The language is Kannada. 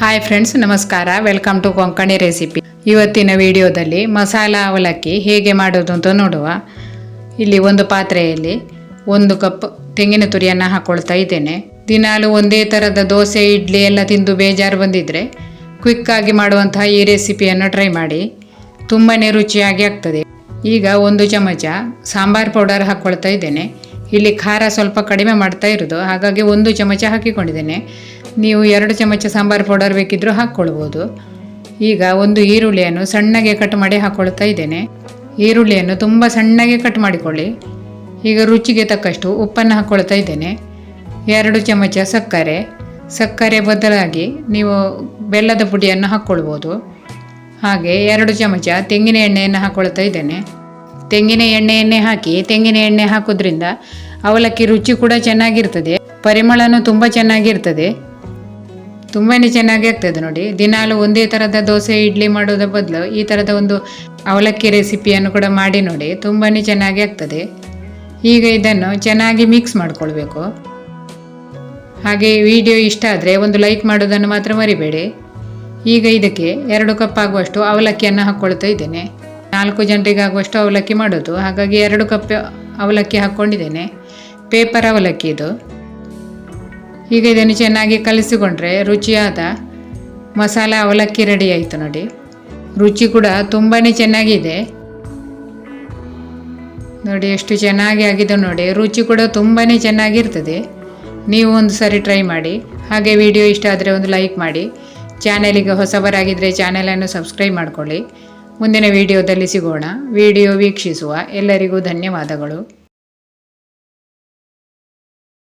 ಹಾಯ್ ಫ್ರೆಂಡ್ಸ್, ನಮಸ್ಕಾರ. Welcome to Konkani recipe. ಇವತ್ತಿನ ವಿಡಿಯೋದಲ್ಲಿ ಮಸಾಲ ಅವಲಕ್ಕಿ ಹೇಗೆ ಮಾಡೋದು ಅಂತ ನೋಡುವ. ಇಲ್ಲಿ ಒಂದು ಪಾತ್ರೆಯಲ್ಲಿ 1 ಕಪ್ ತೆಂಗಿನ ತುರಿಯನ್ನು ಹಾಕ್ಕೊಳ್ತಾ ಇದ್ದೇನೆ. ದಿನಾಲು ಒಂದೇ ಥರದ ದೋಸೆ, ಇಡ್ಲಿ ಎಲ್ಲ ತಿಂದು ಬೇಜಾರು ಬಂದಿದ್ದರೆ ಕ್ವಿಕ್ಕಾಗಿ ಮಾಡುವಂತಹ ಈ ರೆಸಿಪಿಯನ್ನು ಟ್ರೈ ಮಾಡಿ. ತುಂಬಾ ರುಚಿಯಾಗಿ ಆಗ್ತದೆ. ಈಗ 1 ಚಮಚ ಸಾಂಬಾರ್ ಪೌಡರ್ ಹಾಕ್ಕೊಳ್ತಾ ಇದ್ದೇನೆ. ಇಲ್ಲಿ ಖಾರ ಸ್ವಲ್ಪ ಕಡಿಮೆ ಮಾಡ್ತಾ ಇರೋದು, ಹಾಗಾಗಿ 1 ಚಮಚ ಹಾಕಿಕೊಂಡಿದ್ದೇನೆ. ನೀವು 2 ಚಮಚ ಸಾಂಬಾರ್ ಪೌಡರ್ ಬೇಕಿದ್ದರೂ ಹಾಕ್ಕೊಳ್ಬೋದು. ಈಗ 1 ಈರುಳ್ಳಿಯನ್ನು ಸಣ್ಣಗೆ ಕಟ್ ಮಾಡಿ ಹಾಕ್ಕೊಳ್ತಾ ಇದ್ದೇನೆ. ಈರುಳ್ಳಿಯನ್ನು ತುಂಬ ಸಣ್ಣಗೆ ಕಟ್ ಮಾಡಿಕೊಳ್ಳಿ. ಈಗ ರುಚಿಗೆ ತಕ್ಕಷ್ಟು ಉಪ್ಪನ್ನು ಹಾಕ್ಕೊಳ್ತಾ ಇದ್ದೇನೆ. 2 ಚಮಚ ಸಕ್ಕರೆ ಬದಲಾಗಿ ನೀವು ಬೆಲ್ಲದ ಪುಡಿಯನ್ನು ಹಾಕ್ಕೊಳ್ಬೋದು. ಹಾಗೆ 2 ಚಮಚ ತೆಂಗಿನ ಎಣ್ಣೆಯನ್ನು ಹಾಕ್ಕೊಳ್ತಾ ಇದ್ದೇನೆ. ತೆಂಗಿನ ಎಣ್ಣೆ ಹಾಕಿ ತೆಂಗಿನ ಎಣ್ಣೆ ಹಾಕೋದ್ರಿಂದ ಅವಲಕ್ಕಿ ರುಚಿ ಕೂಡ ಚೆನ್ನಾಗಿರ್ತದೆ, ಪರಿಮಳನೂ ತುಂಬ ಚೆನ್ನಾಗಿರ್ತದೆ, ತುಂಬಾ ಚೆನ್ನಾಗಿ ಆಗ್ತದೆ. ನೋಡಿ, ದಿನಾಲು ಒಂದೇ ಥರದ ದೋಸೆ, ಇಡ್ಲಿ ಮಾಡೋದ್ರ ಬದಲು ಈ ಥರದ ಒಂದು ಅವಲಕ್ಕಿ ರೆಸಿಪಿಯನ್ನು ಕೂಡ ಮಾಡಿ ನೋಡಿ, ತುಂಬಾ ಚೆನ್ನಾಗಿ ಆಗ್ತದೆ. ಈಗ ಇದನ್ನು ಚೆನ್ನಾಗಿ ಮಿಕ್ಸ್ ಮಾಡ್ಕೊಳ್ಬೇಕು. ಹಾಗೆ ವಿಡಿಯೋ ಇಷ್ಟ ಆದರೆ ಒಂದು ಲೈಕ್ ಮಾಡೋದನ್ನು ಮಾತ್ರ ಮರಿಬೇಡಿ. ಈಗ ಇದಕ್ಕೆ 2 ಕಪ್ ಆಗುವಷ್ಟು ಅವಲಕ್ಕಿಯನ್ನು ಹಾಕ್ಕೊಳ್ತಾ ಇದ್ದೇನೆ. 4 ಜನರಿಗೆ ಆಗುವಷ್ಟು ಅವಲಕ್ಕಿ ಮಾಡೋದು, ಹಾಗಾಗಿ 2 ಕಪ್ ಅವಲಕ್ಕಿ ಹಾಕ್ಕೊಂಡಿದ್ದೇನೆ. ಪೇಪರ್ ಅವಲಕ್ಕಿ ಇದು. ಈಗ ಇದನ್ನು ಚೆನ್ನಾಗಿ ಕಲಿಸಿಕೊಂಡ್ರೆ ರುಚಿಯಾದ ಮಸಾಲ ಅವಲಕ್ಕಿ ರೆಡಿ ಆಯಿತು. ನೋಡಿ, ರುಚಿ ಕೂಡ ತುಂಬಾ ಚೆನ್ನಾಗಿದೆ. ನೋಡಿ ಎಷ್ಟು ಚೆನ್ನಾಗಿ ಆಗಿದೆ ನೋಡಿ, ರುಚಿ ಕೂಡ ತುಂಬಾ ಚೆನ್ನಾಗಿರ್ತದೆ. ನೀವು ಒಂದು ಸರಿ ಟ್ರೈ ಮಾಡಿ. ಹಾಗೆ ವಿಡಿಯೋ ಇಷ್ಟ ಆದರೆ ಒಂದು ಲೈಕ್ ಮಾಡಿ. ಚಾನೆಲಿಗೆ ಹೊಸಬರಾಗಿದ್ದರೆ ಚಾನೆಲನ್ನು ಸಬ್ಸ್ಕ್ರೈಬ್ ಮಾಡ್ಕೊಳ್ಳಿ. ಮುಂದಿನ ವಿಡಿಯೋದಲ್ಲಿ ಸಿಗೋಣ. ವಿಡಿಯೋ ವೀಕ್ಷಿಸುವ ಎಲ್ಲರಿಗೂ ಧನ್ಯವಾದಗಳು.